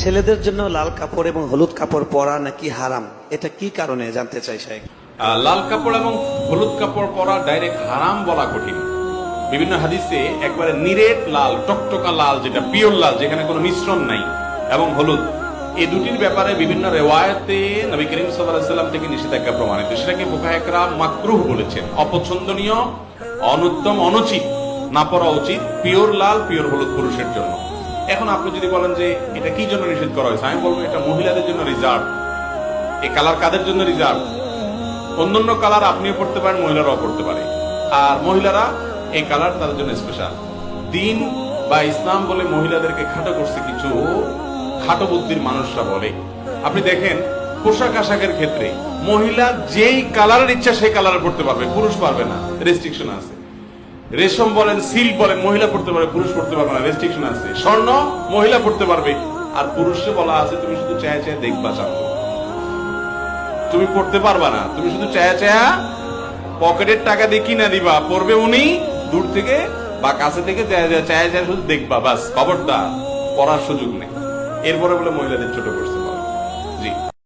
ছেলেদের জন্য লাল কাপড় এবং হলুদ কাপড় পরা নাকি হারাম, এটা কি কারণে জানতে চাই শাইখ। লাল কাপড় এবং হলুদ কাপড় পরা ডাইরেক্ট হারাম বলা কঠিন। বিভিন্ন হাদিসে একবারে নিরেট লাল, টকটকা লাল, যেটা পিওর লাল, যেখানে কোনো মিশ্রণ নাই, এবং হলুদ, এই দুটির ব্যাপারে বিভিন্ন রেওয়ায়েতে নবী করিম সাল্লাল্লাহু আলাইহি ওয়াসাল্লাম থেকে নিষেধাজ্ঞা প্রমাণিত। সেটাকে ফুকাহায়ে কেরাম মাকরুহ বলেছেন, অপছন্দনীয়, অনুত্তম, অনুচিত, না পরা উচিত। পিওর লাল, পিওর হলুদ পুরুষের জন্য। এখন আপনি যদি বলেন যে এটা কি জন্য নিষেধ করা হয়েছে, আমি বলবো এটা মহিলাদের জন্য রিজার্ভ। এই কালার কাদের জন্য রিজার্ভ? অন্যান্য কালার আপনিও পড়তে পারেন, মহিলারাও পড়তে পারে, আর মহিলারা এই কালার তাদের জন্য স্পেশাল। দিন বা ইসলাম বলে মহিলাদেরকে খাটো করছে কিছু খাটো বুদ্ধির মানুষরা বলে। আপনি দেখেন পোশাক আশাকের ক্ষেত্রে মহিলা যেই কালারের ইচ্ছা সেই কালার পড়তে পারবে, পুরুষ পারবে না, রেস্ট্রিকশন আছে। রেশম বলেন, সিল্ক বলেন, মহিলা পড়তে পারবে, পুরুষ পড়তে পারবে না, রেস্ট্রিকশন আছে। স্বর্ণ মহিলা পড়তে পারবে, আর পুরুষে বলা আছে তুমি শুধু চায়া চায়া দেখবা, চাও তুমি পড়তে পারবা না, তুমি শুধু চায়া চায়া পকেটের টাকা দিয়ে কিনা দিবা, পড়বে উনি, দূর থেকে বা কাছে থেকে চায়া চায়া শুধু দেখবা, বাস, খবরদার পড়ার সুযোগ নেই। এরপরে বলে মহিলাদের ছোট করছে।